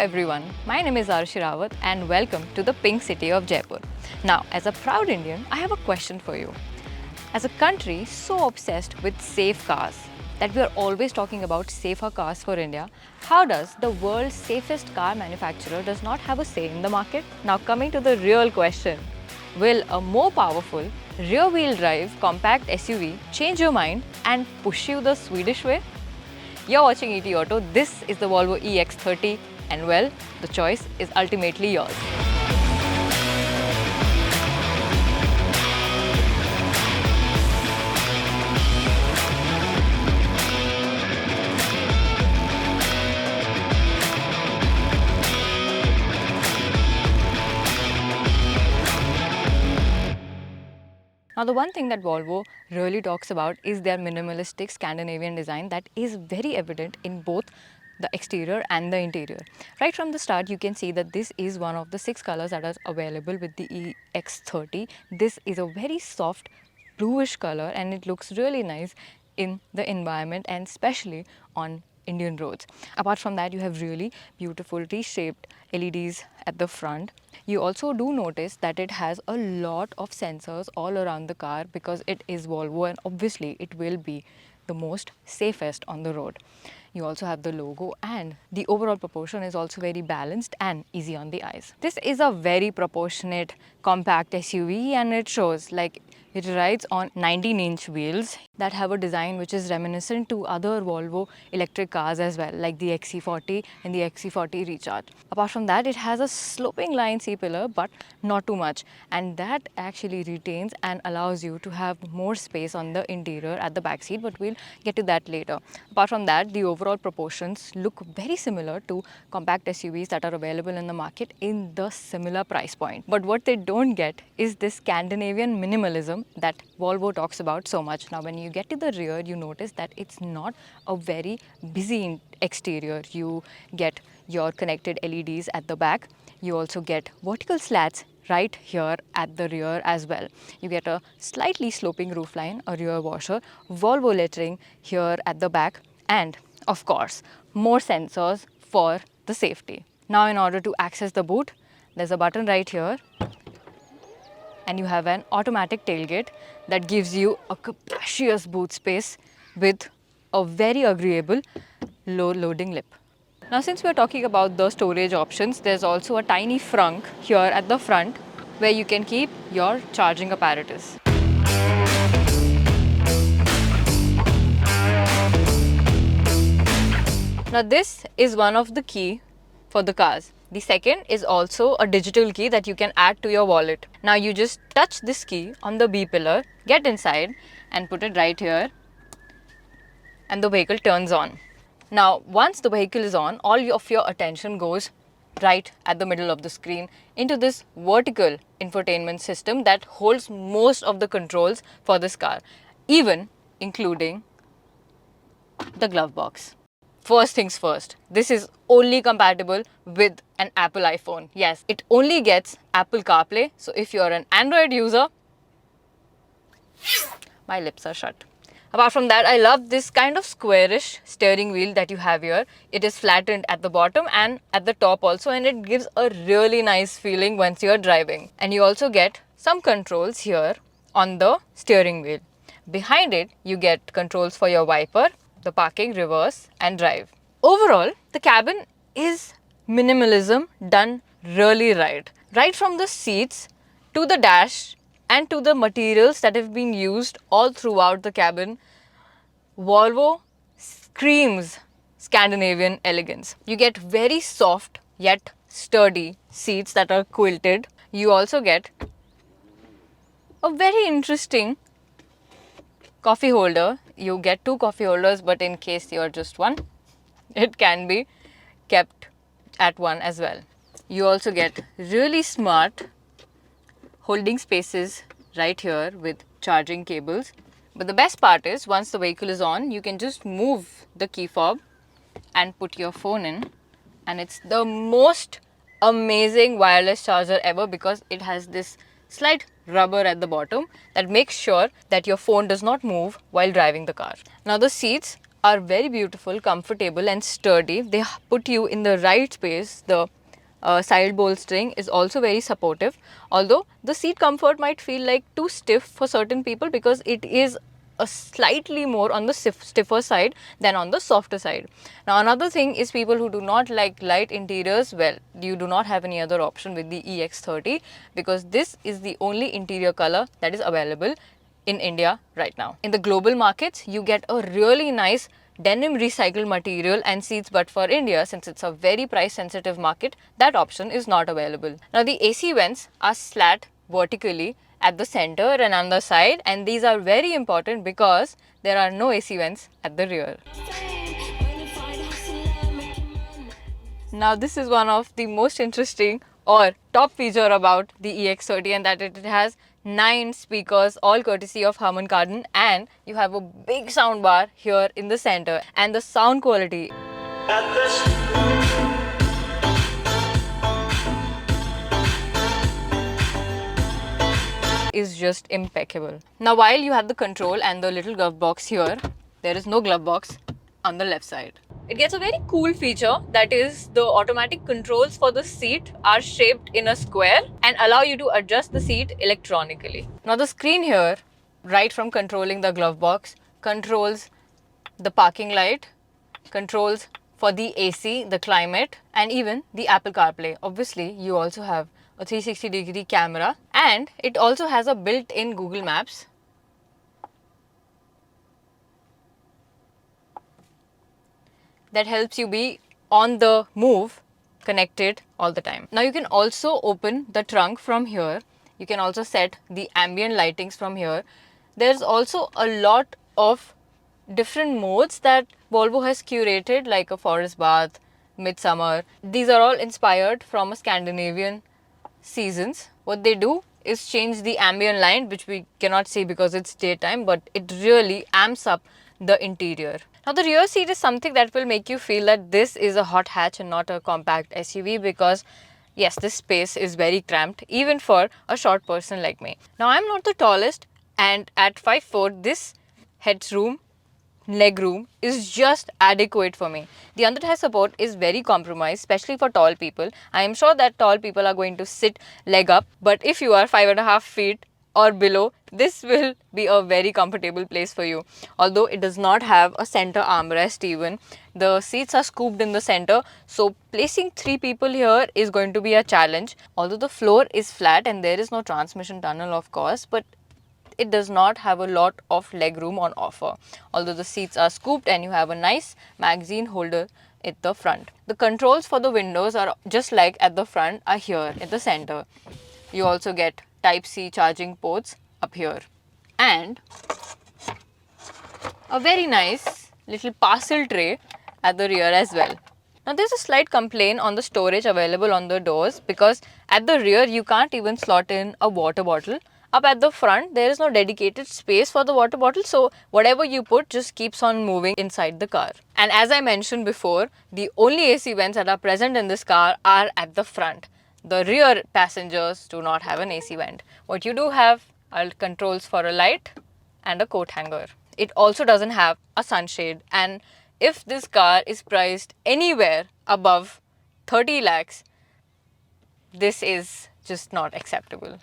everyone, my name is Arushi Rawat and welcome to the Pink City of Jaipur. Now, as a proud Indian, I have a question for you. As a country so obsessed with safe cars that we are always talking about safer cars for India, how does the world's safest car manufacturer does not have a say in the market? Now coming to the real question, will a more powerful rear-wheel drive compact SUV change your mind and push you the Swedish way? You're watching ET Auto, this is the Volvo EX30 and well, the choice is ultimately yours. Now the one thing that Volvo really talks about is their minimalistic Scandinavian design that is very evident in both the exterior and the interior. Right from the start you can see that this is one of the 6 colors that are available with the EX30. This is a very soft bluish color and it looks really nice in the environment and especially on Indian roads. Apart from that, you have really beautiful T-shaped LEDs at the front. You also do notice that it has a lot of sensors all around the car because it is Volvo and obviously it will be the most safest on the road. You also have the logo and the overall proportion is also very balanced and easy on the eyes. This is a very proportionate compact SUV and it shows like it rides on 19-inch wheels that have a design which is reminiscent to other Volvo electric cars as well, like the XC40 and the XC40 Recharge. Apart from that, it has a sloping line C-pillar, but not too much. And that actually retains and allows you to have more space on the interior at the back seat, but we'll get to that later. Apart from that, the overall proportions look very similar to compact SUVs that are available in the market in the similar price point. But what they don't get is this Scandinavian minimalism that Volvo talks about so much. Now when you get to the rear, you notice that it's not a very busy exterior. You get your connected LEDs at the back. You also get vertical slats right here at the rear as well. You get a slightly sloping roofline, a rear washer, Volvo lettering here at the back, and of course more sensors for the safety. Now in order to access the boot, there's a button right here and you have an automatic tailgate that gives you a capacious boot space with a very agreeable low loading lip. Now since we are talking about the storage options, there's also a tiny frunk here at the front where you can keep your charging apparatus. Now this is one of the key for the cars. The second is also a digital key that you can add to your wallet. Now you just touch this key on the B pillar, get inside and put it right here and the vehicle turns on. Now once the vehicle is on, all of your attention goes right at the middle of the screen into this vertical infotainment system that holds most of the controls for this car, even including the glove box. First things first, this is only compatible with an Apple iPhone. Yes, it only gets Apple CarPlay. So if you're an Android user, my lips are shut. Apart from that, I love this kind of squarish steering wheel that you have here. It is flattened at the bottom and at the top also, and it gives a really nice feeling once you're driving. And you also get some controls here on the steering wheel. Behind it, you get controls for your wiper, the parking, reverse and drive. Overall, the cabin is minimalism done really right. Right from the seats to the dash and to the materials that have been used all throughout the cabin, Volvo screams Scandinavian elegance. You get very soft yet sturdy seats that are quilted. You also get a very interesting coffee holder. You get 2 coffee holders, but in case you're just one, it can be kept at one as well. You also get really smart holding spaces right here with charging cables. But the best part is once the vehicle is on, you can just move the key fob and put your phone in, and it's the most amazing wireless charger ever because it has this slight rubber at the bottom that makes sure that your phone does not move while driving the car. Now the seats are very beautiful, comfortable and sturdy. They put you in the right space. The side bolstering is also very supportive, although the seat comfort might feel like too stiff for certain people because it is a slightly more on the stiffer side than on the softer side. Now another thing is people who do not like light interiors, well, you do not have any other option with the EX30 because this is the only interior color that is available in India right now. In the global markets, you get a really nice denim recycled material and seats, but for India, since it's a very price sensitive market, that option is not available. Now the AC vents are slat vertically at the center and on the side, and these are very important because there are no AC vents at the rear. Now this is one of the most interesting or top feature about the EX30, and that it has 9 speakers, all courtesy of Harman Kardon, and you have a big sound bar here in the center, and the sound quality is just impeccable. Now while you have the control and the little glove box here, there is no glove box on the left side. It gets a very cool feature, that is the automatic controls for the seat are shaped in a square and allow you to adjust the seat electronically. Now the screen here, right from controlling the glove box, controls the parking light, controls for the AC, the climate, and even the Apple CarPlay. Obviously, you also have a 360-degree camera, and it also has a built-in Google Maps. That helps you be on the move, connected all the time. Now you can also open the trunk from here. You can also set the ambient lightings from here. There's also a lot of different modes that Volvo has curated, like a forest bath, midsummer. These are all inspired from a Scandinavian seasons. What they do is change the ambient light, which we cannot see because it's daytime, but it really amps up the interior. Now the rear seat is something that will make you feel that this is a hot hatch and not a compact SUV, because yes, this space is very cramped even for a short person like me. Now I'm not the tallest, and at 5'4", this headroom, legroom is just adequate for me. The underthigh support is very compromised, especially for tall people. I am sure that tall people are going to sit leg up, but if you are 5.5 feet or below, this will be a very comfortable place for you. Although it does not have a center armrest even. The seats are scooped in the center, so placing 3 people here is going to be a challenge. Although the floor is flat and there is no transmission tunnel, of course, but it does not have a lot of leg room on offer. Although the seats are scooped and you have a nice magazine holder at the front. The controls for the windows are just like at the front are here at the center. You also get Type-C charging ports up here, and a very nice little parcel tray at the rear as well. Now there's a slight complaint on the storage available on the doors, because at the rear you can't even slot in a water bottle. Up at the front there is no dedicated space for the water bottle, so whatever you put just keeps on moving inside the car. And as I mentioned before, the only AC vents that are present in this car are at the front. The rear passengers do not have an AC vent. What you do have are controls for a light and a coat hanger. It also doesn't have a sunshade, and if this car is priced anywhere above 30 lakhs, this is just not acceptable.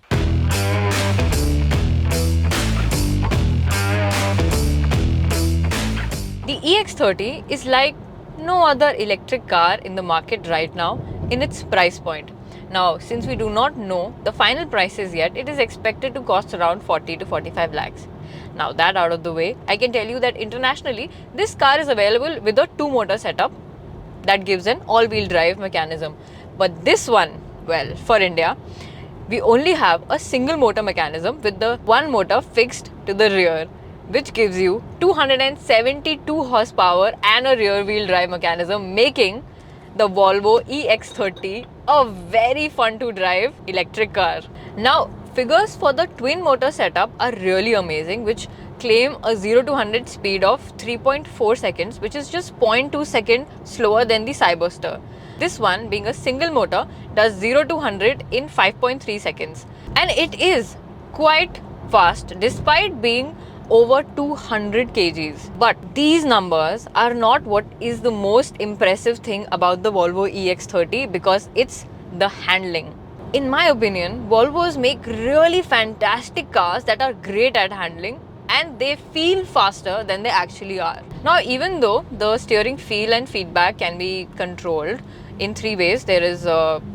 The EX30 is like no other electric car in the market right now in its price point. Now, since we do not know the final prices yet, it is expected to cost around 40 to 45 lakhs. Now that out of the way, I can tell you that internationally, this car is available with a 2-motor setup that gives an all-wheel drive mechanism. But this one, well, for India, we only have a single motor mechanism with the 1 motor fixed to the rear, which gives you 272 horsepower and a rear wheel drive mechanism, making the Volvo EX30 a very fun to drive electric car. Now, figures for the twin motor setup are really amazing, which claim a 0 to 100 speed of 3.4 seconds, which is just 0.2 seconds slower than the Cyberster. This one, being a single motor, does 0 to 100 in 5.3 seconds. And it is quite fast despite being over 200 kgs. But these numbers are not what is the most impressive thing about the Volvo EX30, because it's the handling. In my opinion, Volvos make really fantastic cars that are great at handling, and they feel faster than they actually are. Now, even though the steering feel and feedback can be controlled in three ways, there is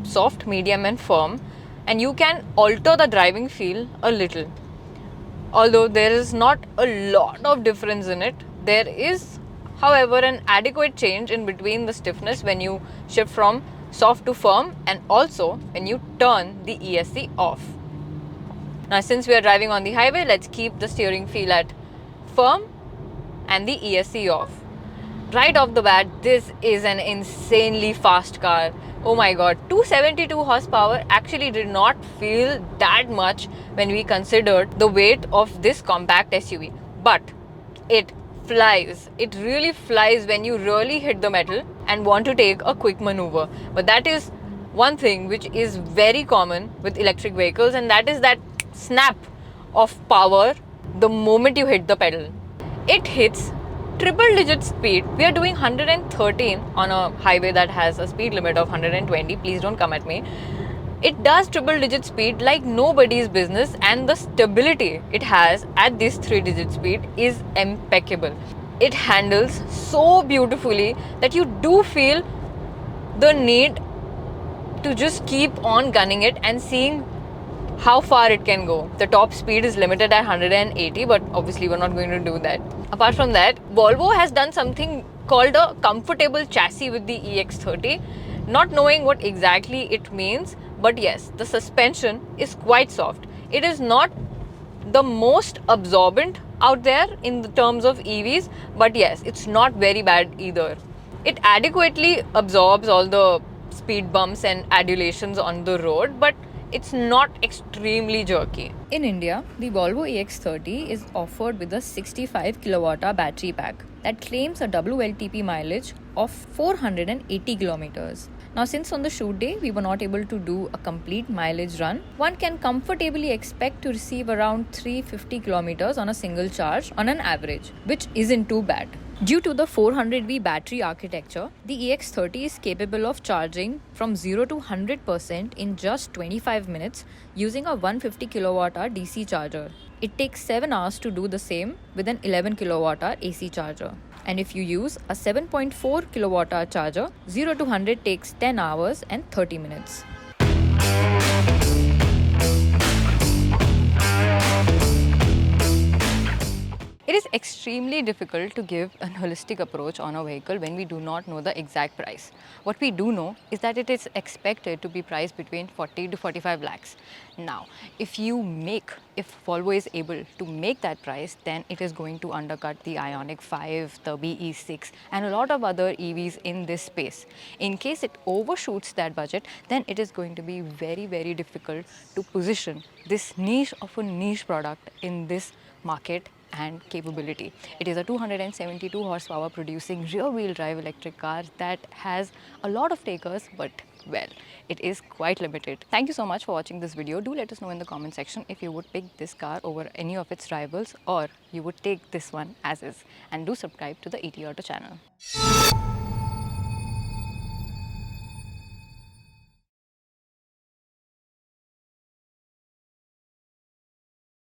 soft, medium and firm, and you can alter the driving feel a little. Although there is not a lot of difference in it, there is, however, an adequate change in between the stiffness when you shift from soft to firm, and also when you turn the ESC off. Now, since we are driving on the highway, let's keep the steering feel at firm and the ESC off. Right off the bat, this is an insanely fast car. Oh my god, 272 horsepower actually did not feel that much when we considered the weight of this compact SUV. But it flies. It really flies when you really hit the metal and want to take a quick maneuver. But that is one thing which is very common with electric vehicles, and that is that snap of power the moment you hit the pedal. It hits triple digit speed. We are doing 113 on a highway that has a speed limit of 120. Please don't come at me. It does triple digit speed like nobody's business, and the stability it has at this 3-digit speed is impeccable. It handles so beautifully that you do feel the need to just keep on gunning it and seeing how far it can go. The top speed is limited at 180, but obviously we're not going to do that. Apart from that, Volvo has done something called a comfortable chassis with the EX30. Not knowing what exactly it means, but yes, the suspension is quite soft. It is not the most absorbent out there in the terms of EVs, but yes, it's not very bad either. It adequately absorbs all the speed bumps and adulations on the road, but it's not extremely jerky. In India, the Volvo EX30 is offered with a 65 kWh battery pack that claims a WLTP mileage of 480 kilometers. Now, since on the shoot day we were not able to do a complete mileage run, one can comfortably expect to receive around 350 kilometers on a single charge on an average, which isn't too bad. Due to the 400V battery architecture, the EX30 is capable of charging from 0 to 100% in just 25 minutes using a 150 kWh DC charger. It takes 7 hours to do the same with an 11 kWh AC charger. And if you use a 7.4 kWh charger, 0 to 100 takes 10 hours and 30 minutes. It is extremely difficult to give a holistic approach on a vehicle when we do not know the exact price. What we do know is that it is expected to be priced between 40 to 45 lakhs. Now, if Volvo is able to make that price, then it is going to undercut the Ioniq 5, the BE6 and a lot of other EVs in this space. In case it overshoots that budget, then it is going to be very, very difficult to position this niche of a niche product in this market and capability. It is a 272 horsepower producing rear-wheel drive electric car that has a lot of takers, but well, it is quite limited. Thank you so much for watching this video. Do let us know in the comment section if you would pick this car over any of its rivals, or you would take this one as is. And do subscribe to the ET Auto channel.